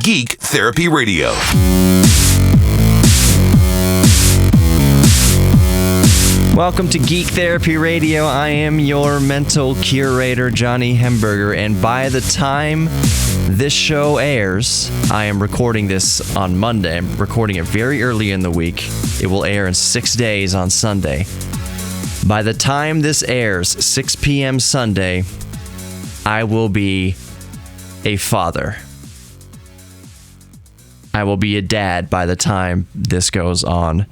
Geek Therapy Radio. Welcome to Geek Therapy Radio. I am your mental curator, Johnny Hemberger, and by the time this show airs, I am recording this on Monday. I'm recording it very early in the week. It will air in 6 days on Sunday. By the time this airs, 6 p.m. Sunday, I will be a father. I will be a dad by the time this goes on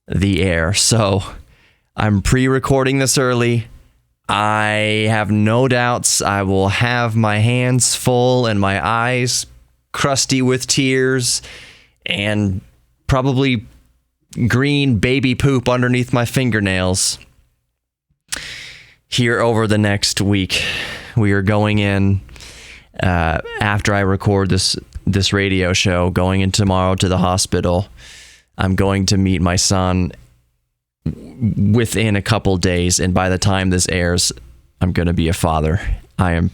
the air. So I'm pre-recording this early. I have no doubts I will have my hands full and my eyes crusty with tears and probably green baby poop underneath my fingernails here over the next week. We are going in after I record this radio show, going in tomorrow to the hospital. I'm going to meet my son within a couple days, and by the time this airs, I'm going to be a father. I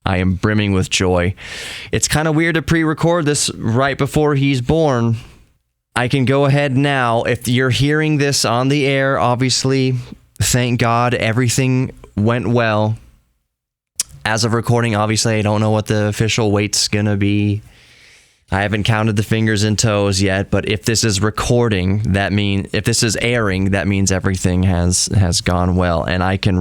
am brimming with joy. It's kind of weird to pre-record this right before he's born. I can go ahead now. If you're hearing this on the air, obviously, thank God everything went well. As of recording, obviously, I don't know what the official weight's going to be. I haven't counted the fingers and toes yet, but if this is recording, if this is airing, that means everything has gone well, and I can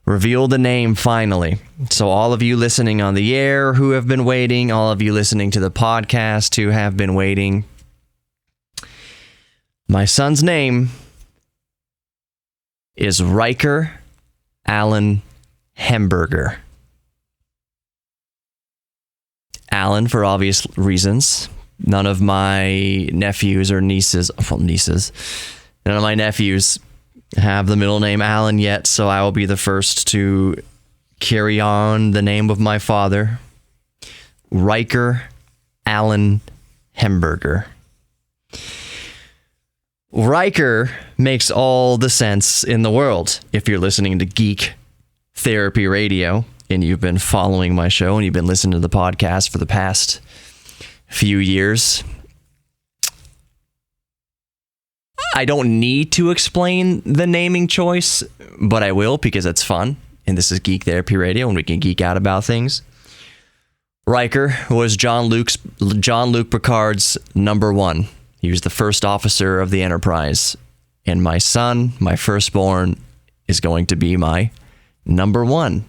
reveal the name finally. So all of you listening on the air who have been waiting, all of you listening to the podcast who have been waiting, my son's name is Riker Allen Hemberger. Alan, for obvious reasons. None of my nephews or nieces, none of my nephews have the middle name Alan yet, so I will be the first to carry on the name of my father, Riker Allen Hemberger. Riker makes all the sense in the world if you're listening to Geek Therapy Radio and you've been following my show and you've been listening to the podcast for the past few years. I don't need to explain the naming choice, but I will because it's fun. And this is Geek Therapy Radio and we can geek out about things. Riker was Jean-Luc Picard's number one. He was the first officer of the Enterprise. And my son, my firstborn, is going to be my number one.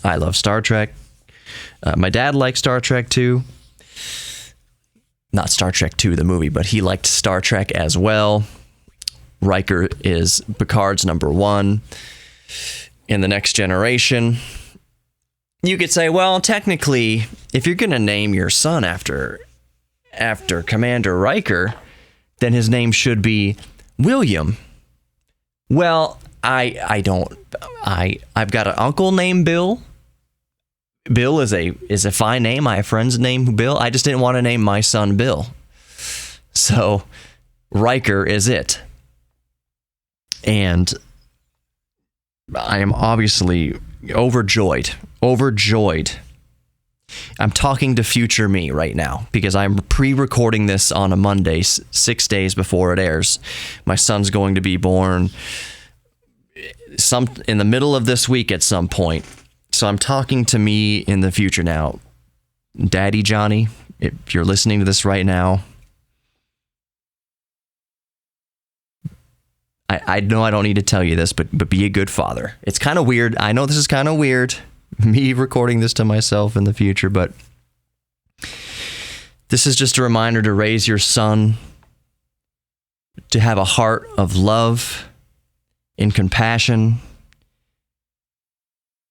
I love Star Trek. My dad liked Star Trek too. Not Star Trek 2, the movie, but he liked Star Trek as well. Riker is Picard's number one. In The Next Generation, you could say, well, technically, if you're going to name your son after Commander Riker, then his name should be William. Well, I've got an uncle named Bill. Bill is a fine name. I have friends named Bill. I just didn't want to name my son Bill. So Riker is it. And I am obviously overjoyed. I'm talking to future me right now because I'm pre-recording this on a Monday, 6 days before it airs. My son's going to be born in the middle of this week at some point. So I'm talking to me in the future now. Daddy Johnny, if you're listening to this right now, I know I don't need to tell you this, but be a good father. It's kind of weird. I know this is kind of weird, me recording this to myself in the future, but this is just a reminder to raise your son to have a heart of love and compassion,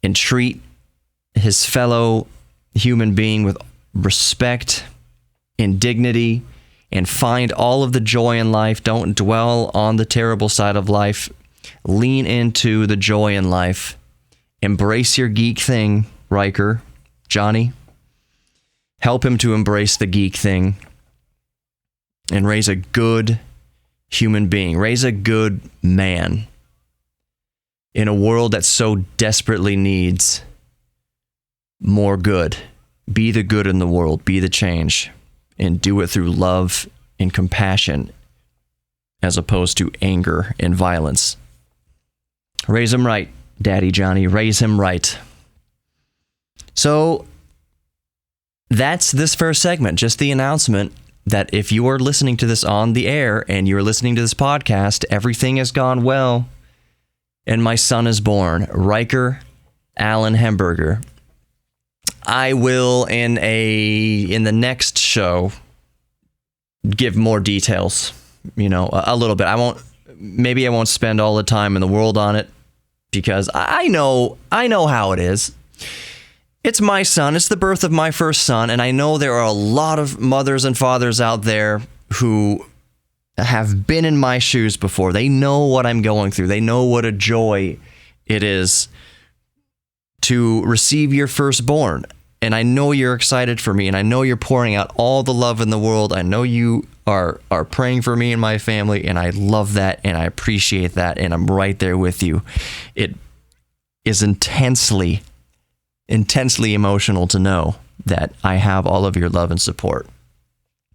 and treat his fellow human being with respect and dignity, and find all of the joy in life. Don't dwell on the terrible side of life. Lean into the joy in life. Embrace your geek thing, Riker, Johnny. Help him to embrace the geek thing and raise a good human being. Raise a good man in a world that so desperately needs more good. Be the good in the world. Be the change. And do it through love and compassion as opposed to anger and violence. Raise him right, Daddy Johnny. Raise him right. So that's this first segment. Just the announcement that if you are listening to this on the air and you're listening to this podcast, everything has gone well and my son is born, Riker Allen Hemberger. I will in the next show give more details, a little bit. I won't spend all the time in the world on it because I know how it is. It's my son. It's the birth of my first son, and I know there are a lot of mothers and fathers out there who have been in my shoes before. They know what I'm going through. They know what a joy it is to receive your firstborn. And I know you're excited for me, and I know you're pouring out all the love in the world. I know you are praying for me and my family, and I love that, and I appreciate that, and I'm right there with you. It is intensely emotional to know that I have all of your love and support.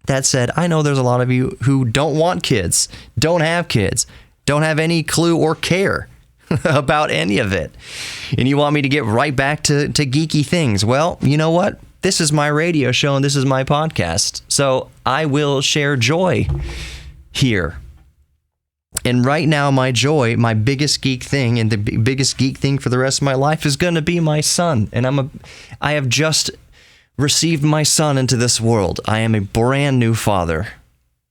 That said, I know there's a lot of you who don't want kids, don't have kids, don't have any clue or care about any of it. And you want me to get right back to geeky things. Well, you know what? This is my radio show and this is my podcast. So I will share joy here. And right now, my joy, my biggest geek thing, and the biggest geek thing for the rest of my life is going to be my son. And I have just received my son into this world. I am a brand new father.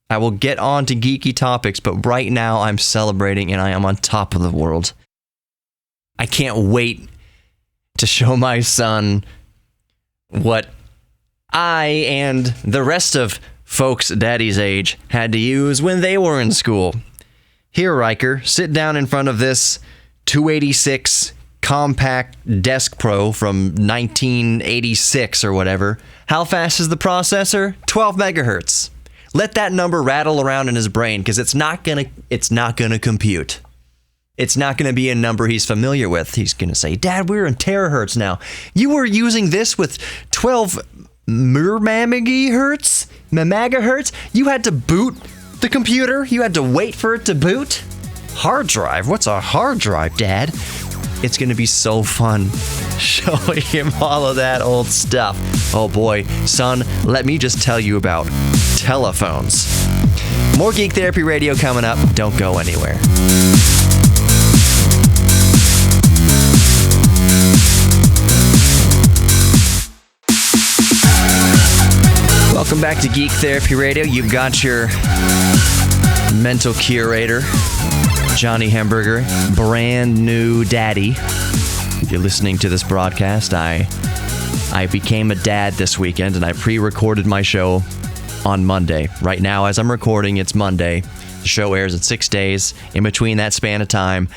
I will get on to geeky topics, but right now I'm celebrating and I am on top of the world. I can't wait to show my son what I and the rest of folks Daddy's age had to use when they were in school. Here, Riker, sit down in front of this 286 compact Desk Pro from 1986 or whatever. How fast is the processor? 12 megahertz. Let that number rattle around in his brain because it's not gonna compute. It's not going to be a number he's familiar with. He's going to say, Dad, we're in terahertz now. You were using this with 12 megahertz? You had to boot the computer? You had to wait for it to boot? Hard drive? What's a hard drive, Dad? It's going to be so fun showing him all of that old stuff. Oh boy, son, let me just tell you about telephones. More Geek Therapy Radio coming up. Don't go anywhere. Welcome back to Geek Therapy Radio. You've got your mental curator, Johnny Hemberger, brand new daddy. If you're listening to this broadcast, I became a dad this weekend, and I pre-recorded my show on Monday. Right now, as I'm recording, it's Monday. The show airs in 6 days. In between that span of time,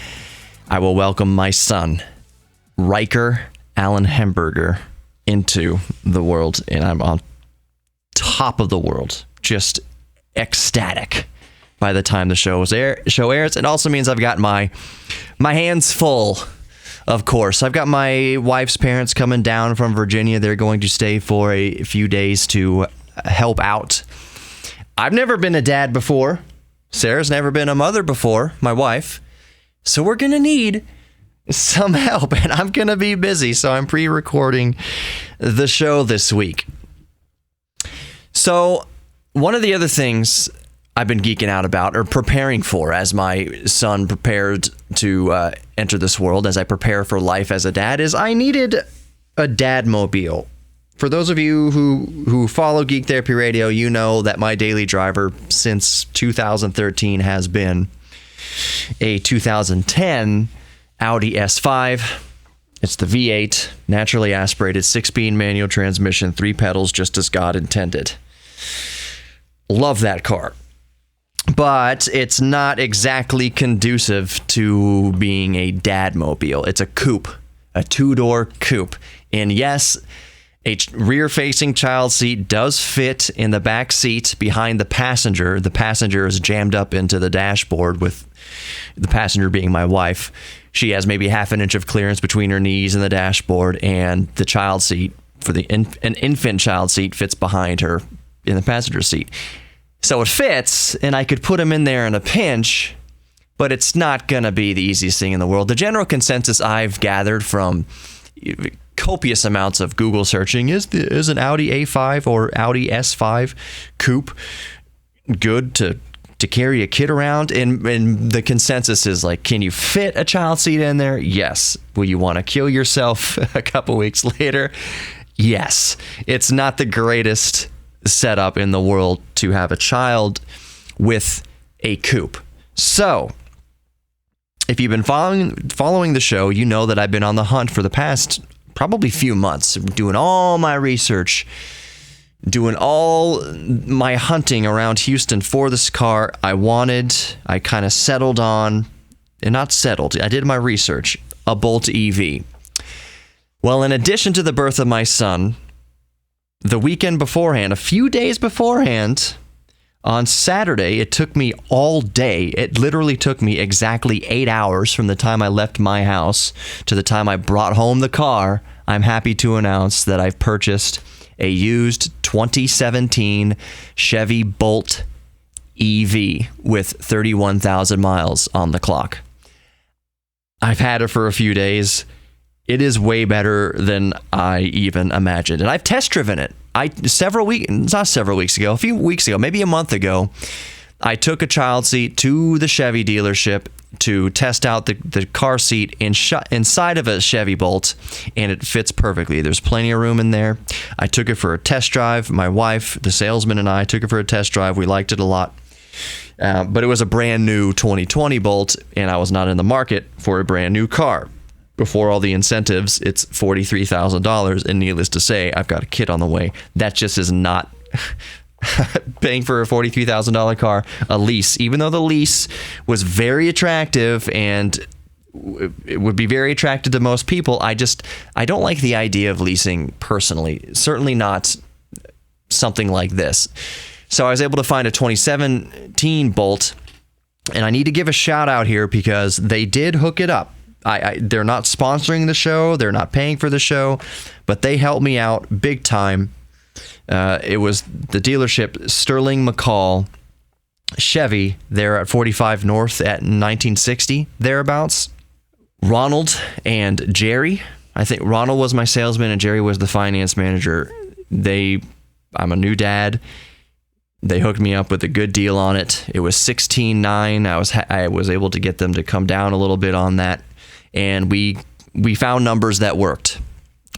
I will welcome my son, Riker Allen Hemberger, into the world, and I'm on top of the world, just ecstatic by the time the show airs. It also means I've got my hands full, of course. I've got my wife's parents coming down from Virginia. They're going to stay for a few days to help out. I've never been a dad before. Sarah's never been a mother before, my wife. So we're going to need some help, and I'm going to be busy, so I'm pre-recording the show this week. So one of the other things I've been geeking out about, or preparing for, as my son prepared to enter this world, as I prepare for life as a dad, is I needed a Dadmobile. For those of you who follow Geek Therapy Radio, you know that my daily driver since 2013 has been a 2010 Audi S5. It's the V8, naturally aspirated, 6-speed manual transmission, 3 pedals, just as God intended. Love that car. But it's not exactly conducive to being a Dadmobile. It's a coupe, a 2-door coupe. And yes, a rear-facing child seat does fit in the back seat behind the passenger. The passenger is jammed up into the dashboard, with the passenger being my wife. She has maybe half an inch of clearance between her knees and the dashboard, and the child seat for an infant child seat fits behind her in the passenger seat. So it fits, and I could put him in there in a pinch, but it's not going to be the easiest thing in the world. The general consensus I've gathered from copious amounts of Google searching is an Audi A5 or Audi S5 coupe good to carry a kid around? And the consensus is like, can you fit a child seat in there? Yes. Will you want to kill yourself a couple weeks later? Yes. It's not the greatest setup in the world to have a child with a coupe. So, if you've been following the show, you know that I've been on the hunt for the past probably few months, doing all my research, doing all my hunting around Houston for this car. I kind of settled on, and not settled, I did my research, a Bolt EV. Well, in addition to the birth of my son, the weekend beforehand, a few days beforehand, on Saturday, it took me all day. It literally took me exactly 8 hours from the time I left my house to the time I brought home the car. I'm happy to announce that I've purchased a used 2017 Chevy Bolt EV with 31,000 miles on the clock. I've had it for a few days. It is way better than I even imagined. And I've test driven it. A few weeks ago, maybe a month ago, I took a child seat to the Chevy dealership to test out the car seat inside of a Chevy Bolt, and it fits perfectly. There's plenty of room in there. I took it for a test drive. My wife, the salesman, and I took it for a test drive. We liked it a lot. But it was a brand new 2020 Bolt, and I was not in the market for a brand new car. Before all the incentives, it's $43,000, and needless to say, I've got a kid on the way. That just is not paying for a $43,000 car. A lease, even though the lease was very attractive and it would be very attractive to most people, I don't like the idea of leasing personally. Certainly not something like this. So I was able to find a 2017 Bolt, and I need to give a shout out here because they did hook it up. They're not sponsoring the show. They're not paying for the show, but they helped me out big time. It was the dealership Sterling McCall Chevy there at 45 North at 1960, thereabouts. Ronald and Jerry. I think Ronald was my salesman and Jerry was the finance manager. I'm a new dad. They hooked me up with a good deal on it. It was $16,900. I was able to get them to come down a little bit on that. And we found numbers that worked.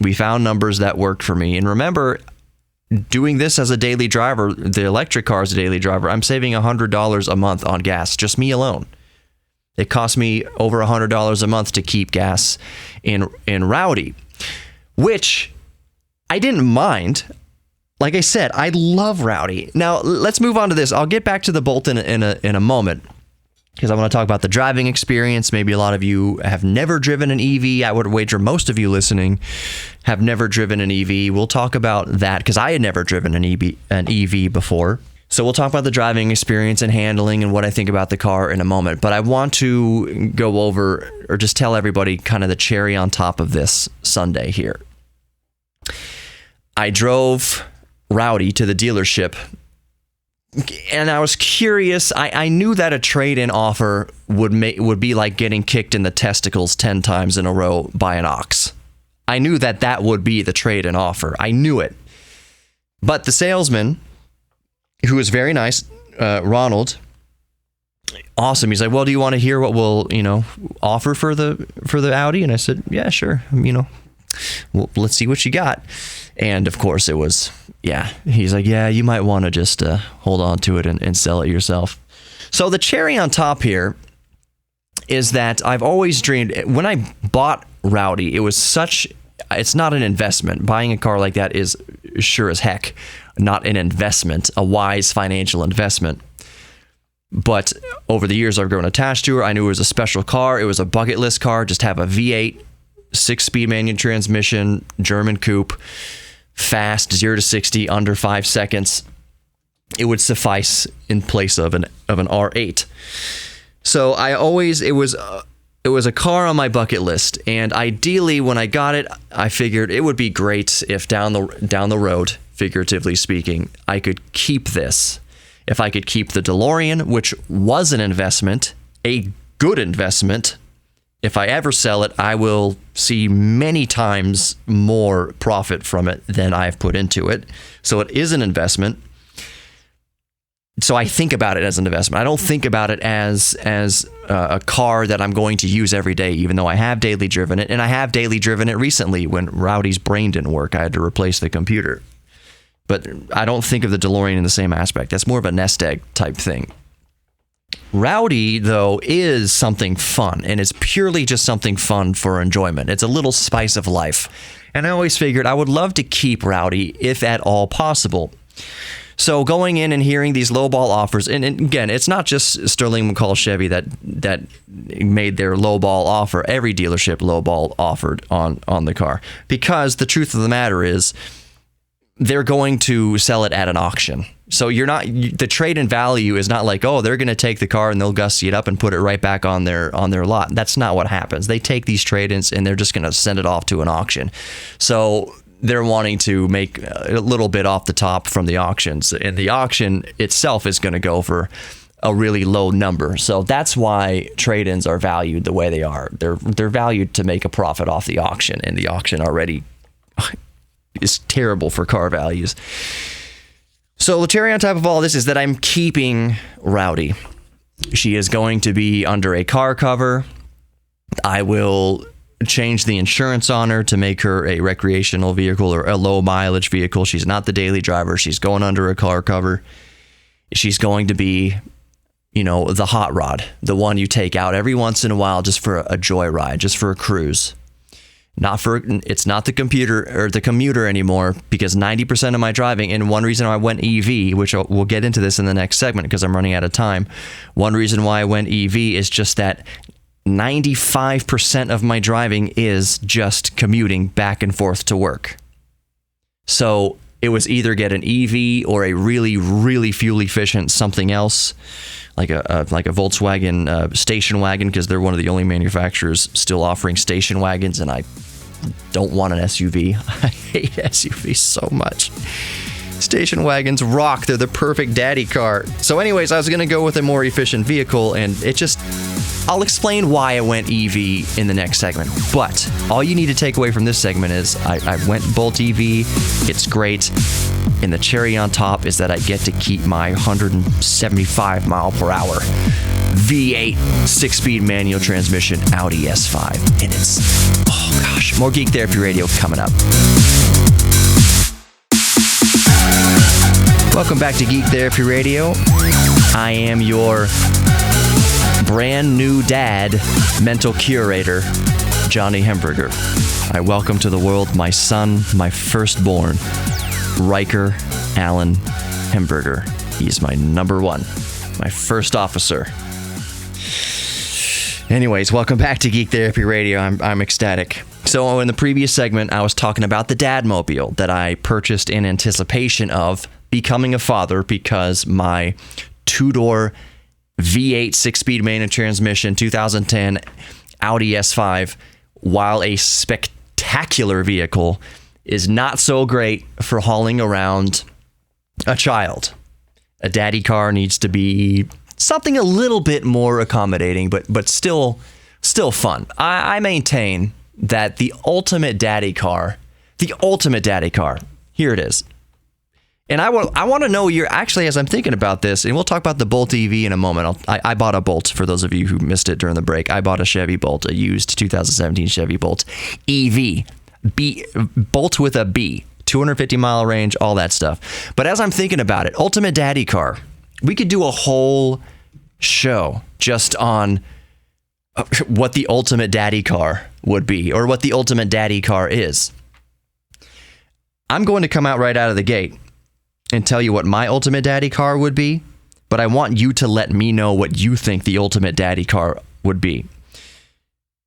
We found numbers that worked for me. And remember, doing this as a daily driver, the electric car as a daily driver, I'm saving $100 a month on gas, just me alone. It cost me over $100 a month to keep gas in Rowdy, which I didn't mind. Like I said, I love Rowdy. Now, let's move on to this. I'll get back to the Bolt in a moment, because I want to talk about the driving experience. Maybe a lot of you have never driven an EV. I would wager most of you listening have never driven an EV. We'll talk about that because I had never driven an EV before. So we'll talk about the driving experience and handling and what I think about the car in a moment. But I want to go over or just tell everybody kind of the cherry on top of this Sunday here. I drove Rowdy to the dealership, and I was curious. I knew that a trade-in offer would be like getting kicked in the testicles 10 times in a row by an ox. I knew that would be the trade-in offer. I knew it. But the salesman, who was very nice, Ronald, awesome. He's like, "Well, do you want to hear what we'll, offer for the Audi?" And I said, "Yeah, sure. Well, let's see what you got." And of course it was, he's like, "Yeah, you might want to just hold on to it and sell it yourself." So the cherry on top here is that I've always dreamed, when I bought Rowdy, it's not an investment. Buying a car like that is sure as heck not an investment, a wise financial investment. But over the years I've grown attached to her. I knew it was a special car. It was a bucket list car. Just have a V8, 6-speed manual transmission, German coupe, fast, 0 to 60 under 5 seconds. It would suffice in place of an R8. So it was it was a car on my bucket list, and ideally, when I got it, I figured it would be great if down the road, figuratively speaking, I could keep this. If I could keep the DeLorean, which was an investment, a good investment. If I ever sell it, I will see many times more profit from it than I've put into it. So it is an investment. So I think about it as an investment. I don't think about it as a car that I'm going to use every day, even though I have daily driven it. And I have daily driven it recently when Rowdy's brain didn't work. I had to replace the computer. But I don't think of the DeLorean in the same aspect. That's more of a nest egg type thing. Rowdy, though, is something fun, and it's purely just something fun for enjoyment. It's a little spice of life. And I always figured I would love to keep Rowdy if at all possible. So going in and hearing these lowball offers, and again, it's not just Sterling McCall Chevy that made their lowball offer. Every dealership lowball offered on the car, because the truth of the matter is they're going to sell it at an auction. So the trade-in value is not like, oh, they're going to take the car and they'll gussy it up and put it right back on their lot. That's not what happens. They take these trade-ins and they're just going to send it off to an auction. So they're wanting to make a little bit off the top from the auctions, and the auction itself is going to go for a really low number. So that's why trade-ins are valued the way they are. They're valued to make a profit off the auction, and the auction already is terrible for car values. So the cherry on top of all this is that I'm keeping Rowdy. She is going to be under a car cover. I will change the insurance on her to make her a recreational vehicle or a low mileage vehicle. She's not the daily driver. She's going under a car cover. She's going to be, the hot rod, the one you take out every once in a while just for a joyride, just for a cruise. It's not the commuter anymore, because 90% of my driving, and one reason I went EV, which we'll get into this in the next segment because I'm running out of time. One reason why I went EV is just that 95% of my driving is just commuting back and forth to work. So it was either get an EV or a really, really fuel efficient something else, like a Volkswagen station wagon, because they're one of the only manufacturers still offering station wagons, and I don't want an SUV. I hate SUVs so much. Station wagons rock. They're the perfect daddy car. So anyways, I was going to go with a more efficient vehicle, and I'll explain why I went EV in the next segment. But all you need to take away from this segment is I went Bolt EV. It's great. And the cherry on top is that I get to keep my 175 mile per hour V8 6-speed manual transmission Audi S5. And it's, oh gosh, more Geek Therapy Radio coming up. Welcome back to Geek Therapy Radio. I am your brand new dad, mental curator, Johnny Hemberger. I welcome to the world my son, my firstborn, Riker Allen Hemberger. He's my number one, my first officer. Anyways, welcome back to Geek Therapy Radio. I'm ecstatic. So in the previous segment, I was talking about the Dadmobile that I purchased in anticipation of becoming a father, because my two-door V8 6-speed manual transmission 2010 Audi S5, while a spectacular vehicle, is not so great for hauling around a child. A daddy car needs to be something a little bit more accommodating, but still fun. I maintain that the ultimate daddy car, here it is. And I want to know actually, as I'm thinking about this, and we'll talk about the Bolt EV in a moment. I bought a Bolt, for those of you who missed it during the break. I bought a Chevy Bolt, a used 2017 Chevy Bolt EV. Bolt with a B, 250 mile range, all that stuff. But as I'm thinking about it, ultimate daddy car, we could do a whole show just on what the ultimate daddy car would be, or what the ultimate daddy car is. I'm going to come out right out of the gate and tell you what my ultimate daddy car would be, but I want you to let me know what you think the ultimate daddy car would be.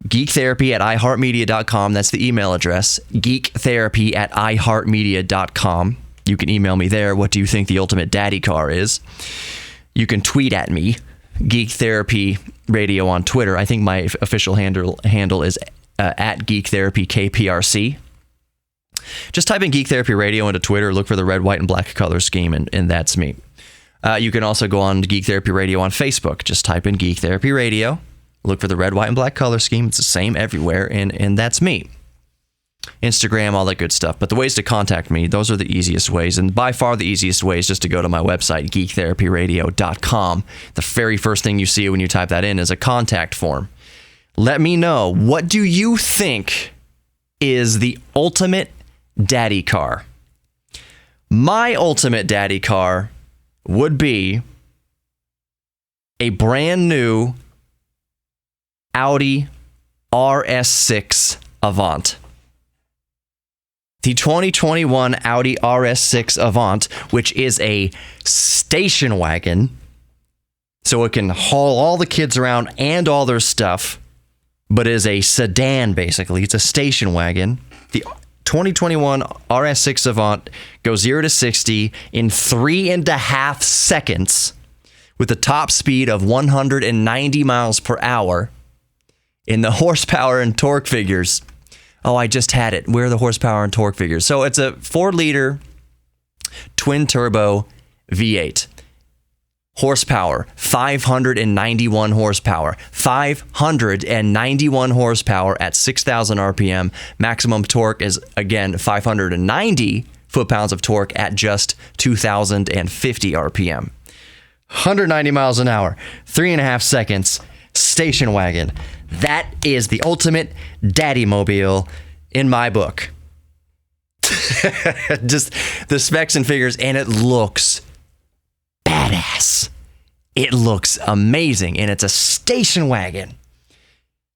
geektherapy@iheartmedia.com. That's the email address. geektherapy@iheartmedia.com. You can email me there. What do you think the ultimate daddy car is? You can tweet at me Geek Therapy Radio on Twitter. I think my official handle is at Geek Therapy KPRC. Just type in Geek Therapy Radio into Twitter, look for the red, white, and black color scheme, and that's me. You can also go on to Geek Therapy Radio on Facebook. Just type in Geek Therapy Radio, look for the red, white, and black color scheme. It's the same everywhere, and that's me. Instagram, all that good stuff. But the ways to contact me, those are the easiest ways. And by far the easiest way is just to go to my website, geektherapyradio.com. The very first thing you see when you type that in is a contact form. Let me know, what do you think is the ultimate daddy car? My ultimate daddy car would be a brand new Audi RS6 Avant. The 2021 Audi RS6 Avant, which is a station wagon, so it can haul all the kids around and all their stuff, but is a sedan, basically. It's a station wagon. The 2021 RS6 Avant goes 0 to 60 in 3.5 seconds with a top speed of 190 miles per hour. In the horsepower and torque figures, oh, I just had it. Where are the horsepower and torque figures? So it's a 4-liter twin-turbo V8. Horsepower, 591 horsepower. 591 horsepower at 6,000 RPM. Maximum torque is, again, 590 foot-pounds of torque at just 2,050 RPM. 190 miles an hour, 3.5 seconds, station wagon. That is the ultimate daddy mobile in my book. Just the specs and figures, and it looks badass. It looks amazing, and it's a station wagon.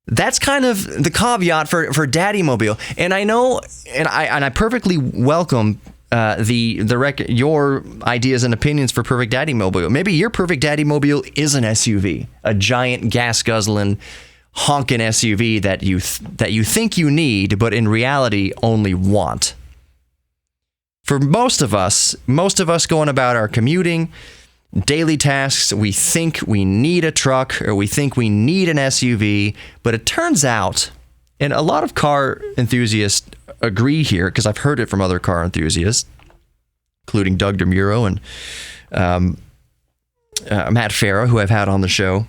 That's kind of the caveat for daddy mobile. And I know, and I perfectly welcome your ideas and opinions for perfect daddy mobile. Maybe your perfect daddy mobile is an SUV, a giant gas guzzling honking SUV that you think you need, but in reality only want. For most of us going about our commuting, daily tasks, we think we need a truck or we think we need an SUV, but it turns out, and a lot of car enthusiasts agree here, because I've heard it from other car enthusiasts, including Doug DeMuro and Matt Farah, who I've had on the show,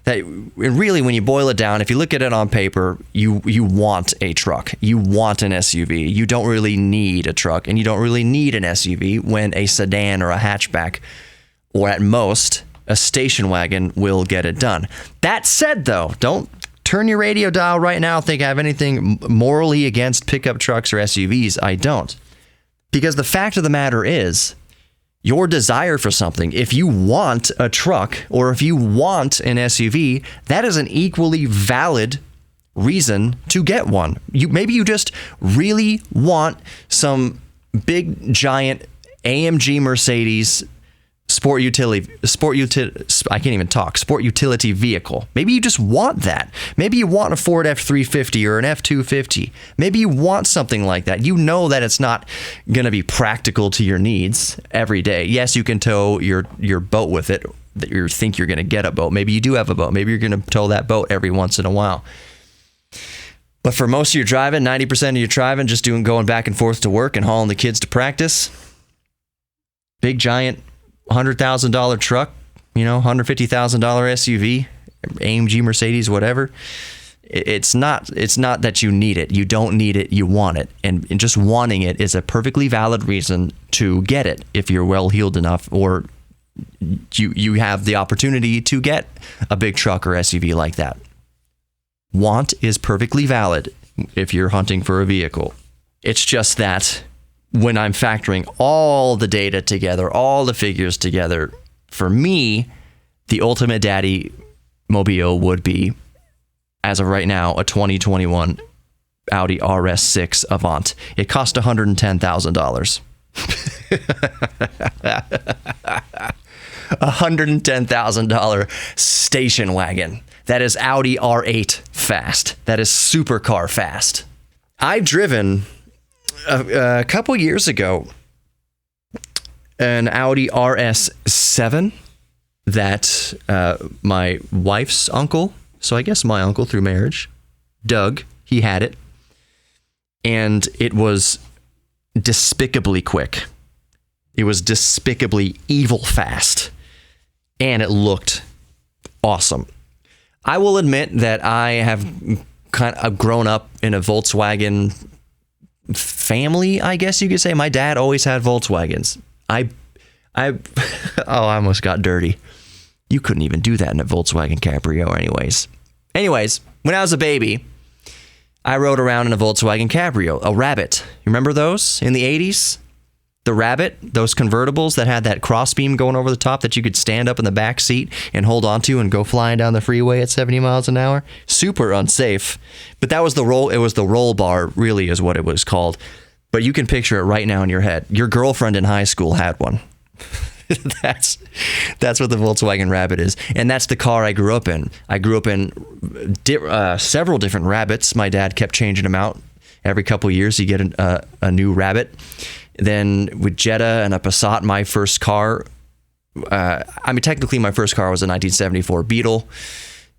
that really, when you boil it down, if you look at it on paper, you want a truck. You want an SUV. You don't really need a truck, and you don't really need an SUV when a sedan or a hatchback, or at most, a station wagon will get it done. That said, though, don't turn your radio dial right now and think I have anything morally against pickup trucks or SUVs. I don't. Because the fact of the matter is, your desire for something, if you want a truck or if you want an SUV, that is an equally valid reason to get one. Maybe you just really want some big giant AMG Mercedes sport utility vehicle. Maybe you just want that. Maybe you want a Ford F-350 or an F-250. Maybe you want something like that. You know that it's not going to be practical to your needs every day. Yes, you can tow your boat with it. That you think you're going to get a boat. Maybe you do have a boat. Maybe you're going to tow that boat every once in a while. But for most of your driving, 90% of your driving, just going back and forth to work and hauling the kids to practice, big giant $100,000 truck, $150,000 SUV, AMG Mercedes, whatever. It's not that you need it. You don't need it. You want it. And just wanting it is a perfectly valid reason to get it if you're well-heeled enough, or you have the opportunity to get a big truck or SUV like that. Want is perfectly valid if you're hunting for a vehicle. It's just that when I'm factoring all the data together, all the figures together, for me, the ultimate daddy mobile would be, as of right now, a 2021 Audi RS6 Avant. It cost $110,000. $110,000 station wagon. That is Audi R8 fast. That is supercar fast. I've driven a couple years ago an Audi RS7, that my wife's uncle, so I guess my uncle through marriage, Doug, he had it. And it was despicably quick. It was despicably evil fast. And it looked awesome. I will admit that I have kind of grown up in a Volkswagen family, I guess you could say. My dad always had Volkswagens. I almost got dirty. You couldn't even do that in a Volkswagen Cabrio anyways, when I was a baby, I rode around in a Volkswagen Cabrio, a Rabbit. You remember those in the 80s? The Rabbit, those convertibles that had that crossbeam going over the top that you could stand up in the back seat and hold onto and go flying down the freeway at 70 miles an hour. Super unsafe. But that was the roll. It was the roll bar, really, is what it was called. But you can picture it right now in your head. Your girlfriend in high school had one. That's what the Volkswagen Rabbit is, and that's the car I grew up in. I grew up in several different Rabbits. My dad kept changing them out every couple of years. You get a new Rabbit. Then with Jetta and a Passat, my first car. Technically, my first car was a 1974 Beetle,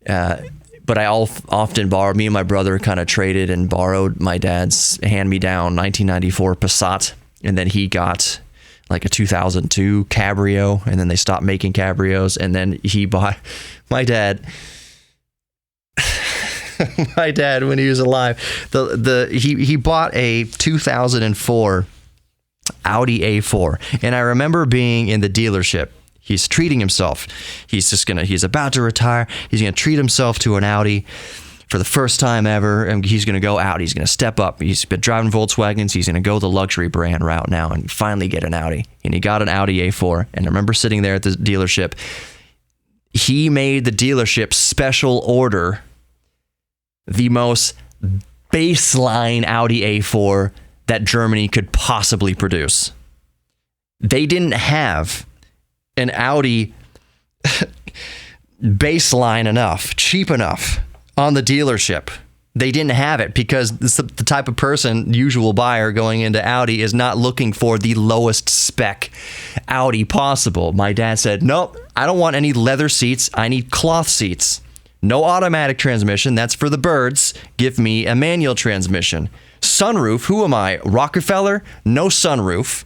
but I often borrowed. Me and my brother kind of traded and borrowed my dad's hand-me-down 1994 Passat, and then he got like a 2002 Cabrio, and then they stopped making Cabrios, and then he bought my dad when he was alive, he bought a 2004 Audi A4, and I remember being in the dealership. He's treating himself. He's about to retire. He's gonna treat himself to an Audi for the first time ever, and he's going to go out. He's going to step up. He's been driving Volkswagens. He's going to go the luxury brand route now and finally get an Audi. And he got an Audi A4. And I remember sitting there at the dealership. He made the dealership special order the most baseline Audi A4 that Germany could possibly produce. They didn't have an Audi baseline enough, cheap enough, on the dealership. They didn't have it because the type of person, usual buyer going into Audi, is not looking for the lowest spec Audi possible. My dad said, nope, I don't want any leather seats. I need cloth seats. No automatic transmission. That's for the birds. Give me a manual transmission. Sunroof. Who am I? Rockefeller? No sunroof.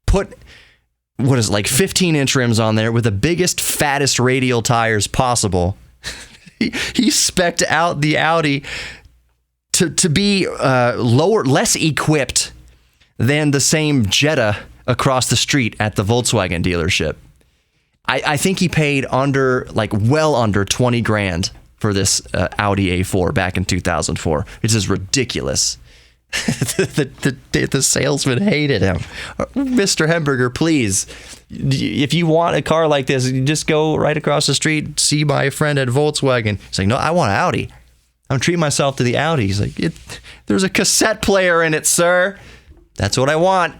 Put, 15-inch rims on there with the biggest, fattest radial tires possible. He spec'd out the Audi to be less equipped than the same Jetta across the street at the Volkswagen dealership. I think he paid well under 20 grand for this Audi A4 back in 2004. It's just ridiculous. The salesman hated him. Mr. Hemberger, please, if you want a car like this, you just go right across the street, see my friend at Volkswagen. He's like, no, I want an Audi. I'm treating myself to the Audi. He's like, there's a cassette player in it, sir. That's what I want.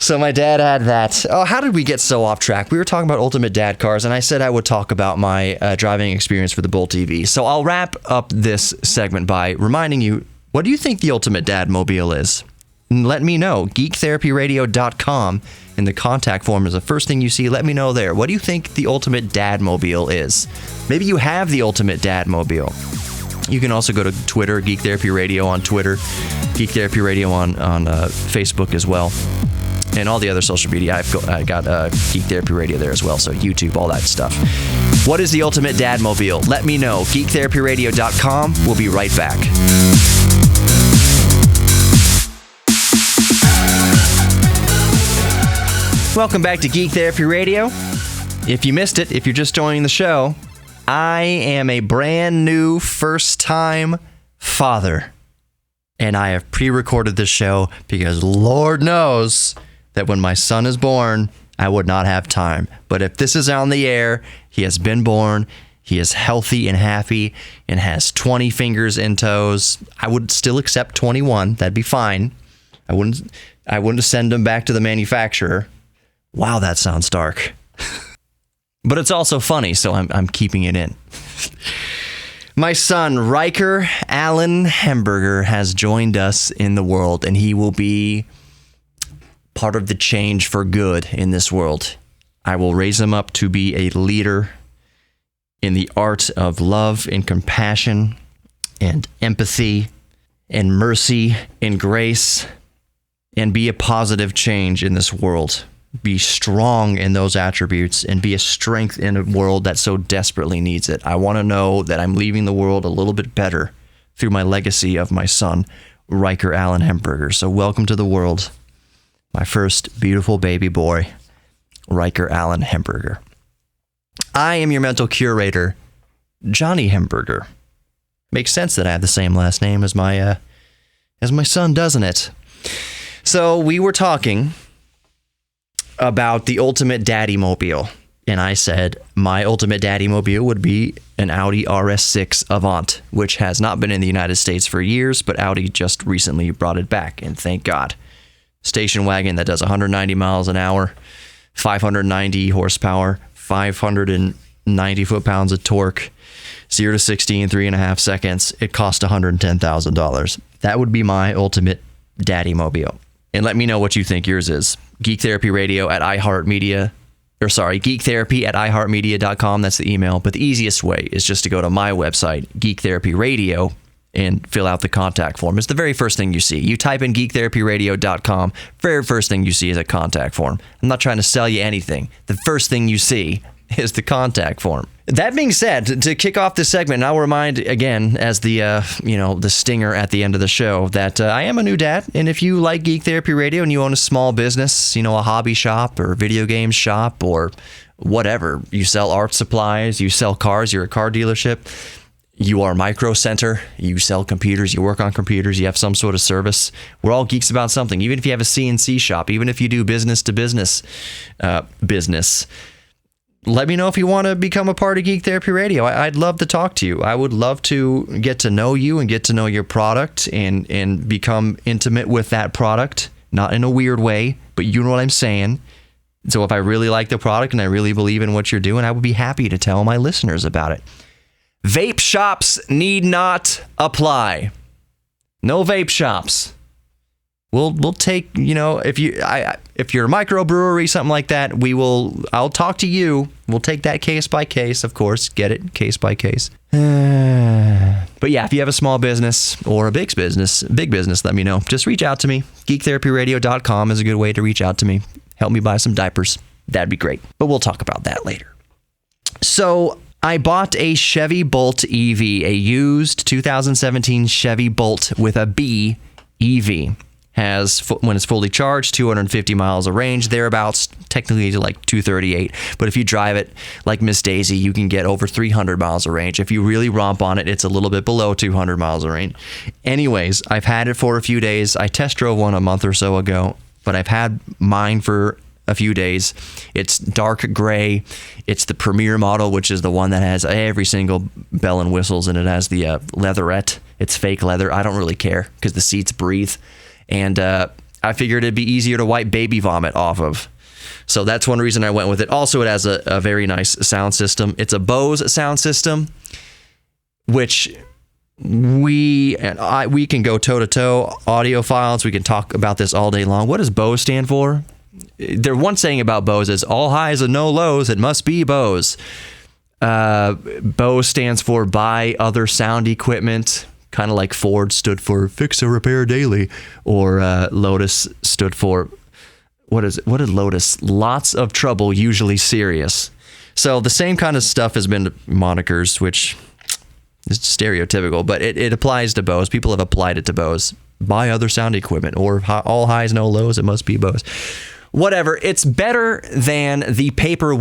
So my dad had that. Oh, how did we get so off track? We were talking about ultimate dad cars, and I said I would talk about my driving experience for the Bolt EV. So I'll wrap up this segment by reminding you, what do you think the ultimate dad mobile is? And let me know. GeekTherapyRadio.com in the contact form is the first thing you see. Let me know there. What do you think the ultimate dad mobile is? Maybe you have the ultimate dad mobile. You can also go to Twitter, Geek Therapy Radio on Twitter, Geek Therapy Radio on Facebook as well. And all the other social media. I got Geek Therapy Radio there as well, so YouTube, all that stuff. What is the ultimate dad mobile? Let me know. GeekTherapyRadio.com. We'll be right back. Welcome back to Geek Therapy Radio. If you missed it, if you're just joining the show, I am a brand new first-time father. And I have pre-recorded this show because Lord knows that when my son is born, I would not have time. But if this is on the air, he has been born, he is healthy and happy, and has 20 fingers and toes. I would still accept 21. That'd be fine. I wouldn't send him back to the manufacturer. Wow, that sounds dark. But it's also funny, so I'm keeping it in. My son, Riker Allen Hemberger, has joined us in the world, and he will be part of the change for good in this world. I will raise him up to be a leader in the art of love and compassion and empathy and mercy and grace, and be a positive change in this world. Be strong in those attributes and be a strength in a world that so desperately needs it. I want to know that I'm leaving the world a little bit better through my legacy of my son, Riker Allen Hemberger. So welcome to the world, my first beautiful baby boy, Riker Allen Hemberger. I am your mental curator, Johnny Hemberger. Makes sense that I have the same last name as my son, doesn't it? So we were talking about the ultimate daddy mobile, and I said my ultimate daddy mobile would be an Audi RS6 Avant, which has not been in the United States for years, but Audi just recently brought it back, and thank God. Station wagon that does 190 miles an hour, 590 horsepower, 590 foot-pounds of torque, 0 to 60 in 3.5 seconds. It cost $110,000. That would be my ultimate daddy mobile. And let me know what you think yours is. Geek Therapy Radio at Geektherapy at iHeartMedia.com. That's the email. But the easiest way is just to go to my website, Geek Therapy Radio, and fill out the contact form. It's the very first thing you see. You type in geektherapyradio.com, very first thing you see is a contact form. I'm not trying to sell you anything. The first thing you see is the contact form. That being said, to kick off this segment, I'll remind again, as the the stinger at the end of the show, that I am a new dad, and if you like Geek Therapy Radio and you own a small business, a hobby shop or video games shop or whatever, you sell art supplies, you sell cars, you're a car dealership, you are Micro Center, you sell computers, you work on computers, you have some sort of service. We're all geeks about something. Even if you have a CNC shop, even if you do business to business business. Let me know if you want to become a part of Geek Therapy Radio. I'd love to talk to you. I would love to get to know you and get to know your product and become intimate with that product. Not in a weird way, but you know what I'm saying. So if I really like the product and I really believe in what you're doing, I would be happy to tell my listeners about it. Vape shops need not apply. No vape shops. We'll take, if you're a microbrewery, something like that, I'll talk to you. We'll take that case by case, of course. Get it? Case by case. But yeah, if you have a small business or a big business, let me know. Just reach out to me. Geektherapyradio.com is a good way to reach out to me. Help me buy some diapers. That'd be great. But we'll talk about that later. So I bought a Chevy Bolt EV, a used 2017 Chevy Bolt with a B EV. Has, when it's fully charged, 250 miles of range, thereabouts, technically to like 238. But if you drive it like Miss Daisy, you can get over 300 miles of range. If you really romp on it, it's a little bit below 200 miles of range. Anyways, I've had it for a few days. I test drove one a month or so ago, but I've had mine for a few days. It's dark gray. It's the Premier model, which is the one that has every single bell and whistles, and it has the leatherette. It's fake leather. I don't really care because the seats breathe. And I figured it'd be easier to wipe baby vomit off of. So that's one reason I went with it. Also, it has a very nice sound system. It's a Bose sound system, which we can go toe-to-toe. Audiophiles, we can talk about this all day long. What does Bose stand for? There's one saying about Bose is, all highs and no lows, it must be Bose. Bose stands for buy other sound equipment. Kind of like Ford stood for fix or repair daily, or Lotus stood for, what did Lotus? Lots of trouble, usually serious. So the same kind of stuff has been monikers, which is stereotypical, but it applies to Bose. People have applied it to Bose. Buy other sound equipment, or all highs, no lows, it must be Bose. Whatever, it's better than the paper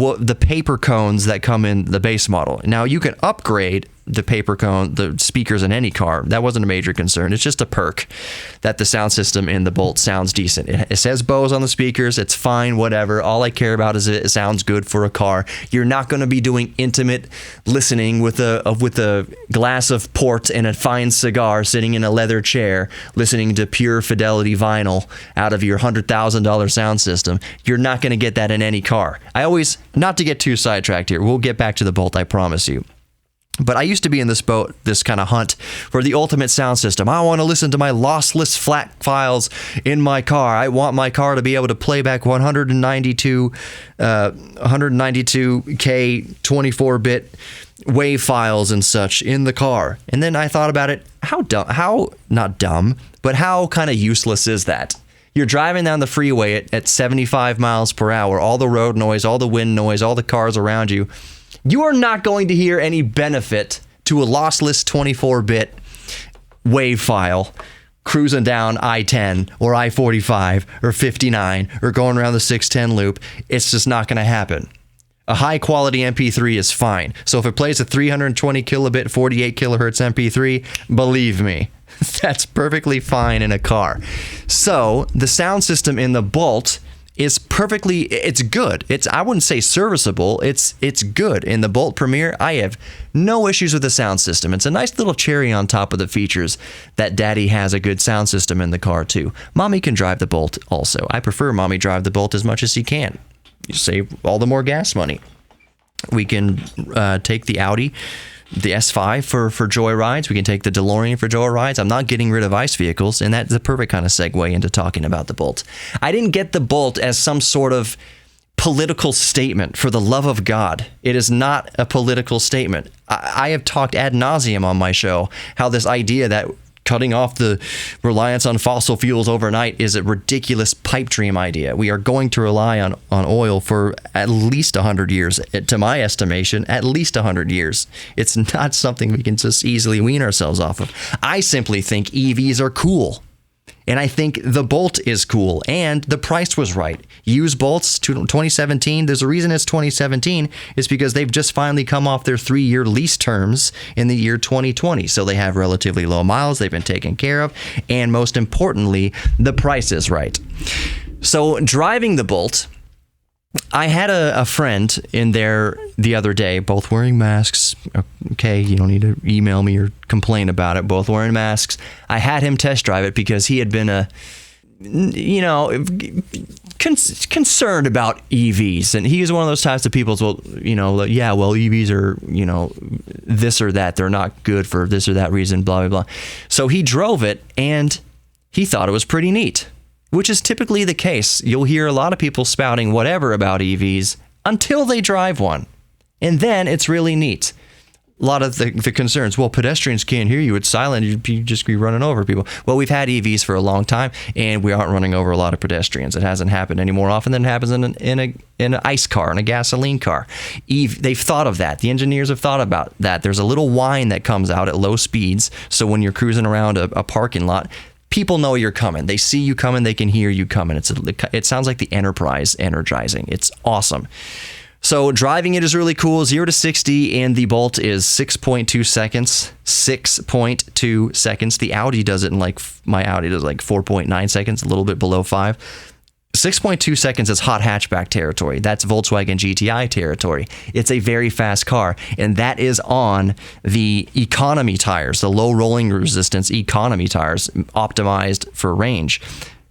cones that come in the base model. Now you can upgrade the paper cone, the speakers in any car. That wasn't a major concern. It's just a perk that the sound system in the Bolt sounds decent. It says Bose on the speakers. It's fine, whatever. All I care about is it sounds good for a car. You're not going to be doing intimate listening with a glass of port and a fine cigar sitting in a leather chair listening to pure fidelity vinyl out of your $100,000 sound system. You're not going to get that in any car. Not to get too sidetracked here. We'll get back to the Bolt, I promise you. But I used to be in this boat, this kind of hunt for the ultimate sound system. I want to listen to my lossless FLAC files in my car. I want my car to be able to play back 192K 24-bit wave files and such in the car. And then I thought about it, how kind of useless is that? You're driving down the freeway at 75 miles per hour, all the road noise, all the wind noise, all the cars around you. You are not going to hear any benefit to a lossless 24-bit wave file cruising down I-10 or I-45 or 59 or going around the 610 loop. It's just not going to happen. A high-quality MP3 is fine. So if it plays a 320 kilobit, 48 kilohertz MP3, believe me, that's perfectly fine in a car. So the sound system in the Bolt is it's good. I wouldn't say serviceable. It's good. In the Bolt Premier, I have no issues with the sound system. It's a nice little cherry on top of the features that Daddy has a good sound system in the car too. Mommy can drive the Bolt also. I prefer Mommy drive the Bolt as much as she can. You save all the more gas money. We can take the Audi, the S5 for joyrides. We can take the DeLorean for joyrides. I'm not getting rid of ICE vehicles, and that's the perfect kind of segue into talking about the Bolt. I didn't get the Bolt as some sort of political statement. For the love of God, it is not a political statement. I have talked ad nauseum on my show how this idea that cutting off the reliance on fossil fuels overnight is a ridiculous pipe dream idea. We are going to rely on oil for at least 100 years. To my estimation, at least 100 years. It's not something we can just easily wean ourselves off of. I simply think EVs are cool. And I think the Bolt is cool, and the price was right. Used Bolts, 2017, there's a reason it's 2017, is because they've just finally come off their 3-year lease terms in the year 2020. So they have relatively low miles, they've been taken care of, and most importantly, the price is right. So driving the Bolt, I had a friend in there the other day, both wearing masks. Okay, you don't need to email me or complain about it. Both wearing masks. I had him test drive it because he had been concerned about EVs, and he was one of those types of people. EVs are this or that. They're not good for this or that reason. Blah blah blah. So he drove it, and he thought it was pretty neat. Which is typically the case. You'll hear a lot of people spouting whatever about EVs until they drive one. And then it's really neat. A lot of the concerns, well, pedestrians can't hear you. It's silent. You'd just be running over people. Well, we've had EVs for a long time, and we aren't running over a lot of pedestrians. It hasn't happened any more often than it happens in an ICE car, in a gasoline car. They've thought of that. The engineers have thought about that. There's a little whine that comes out at low speeds, so when you're cruising around a parking lot, people know you're coming. They see you coming. They can hear you coming. It sounds like the Enterprise energizing. It's awesome. So driving it is really cool. 0 to 60 and the Bolt is 6.2 seconds. 6.2 seconds. The Audi does it in my Audi does 4.9 seconds, a little bit below 5. 6.2 seconds is hot hatchback territory. That's Volkswagen GTI territory. It's a very fast car, and that is on the economy tires, the low rolling resistance economy tires, optimized for range.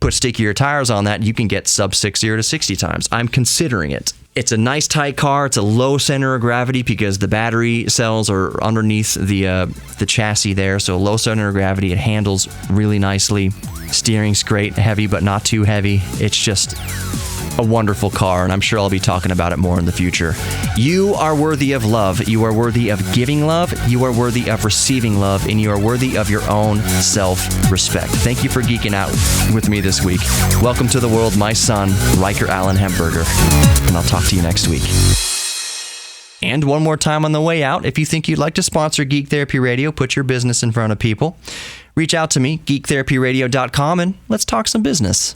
Put stickier tires on that, you can get sub 60 to 60 times. I'm considering it. It's a nice tight car. It's a low center of gravity because the battery cells are underneath the chassis there. So low center of gravity. It handles really nicely. Steering's great, heavy but not too heavy. It's just a wonderful car, and I'm sure I'll be talking about it more in the future. You are worthy of love. You are worthy of giving love. You are worthy of receiving love, and you are worthy of your own self-respect. Thank you for geeking out with me this week. Welcome to the world, my son, Riker Allen Hemberger, and I'll talk to you next week. And one more time on the way out, if you think you'd like to sponsor Geek Therapy Radio, put your business in front of people, reach out to me, geektherapyradio.com, and let's talk some business.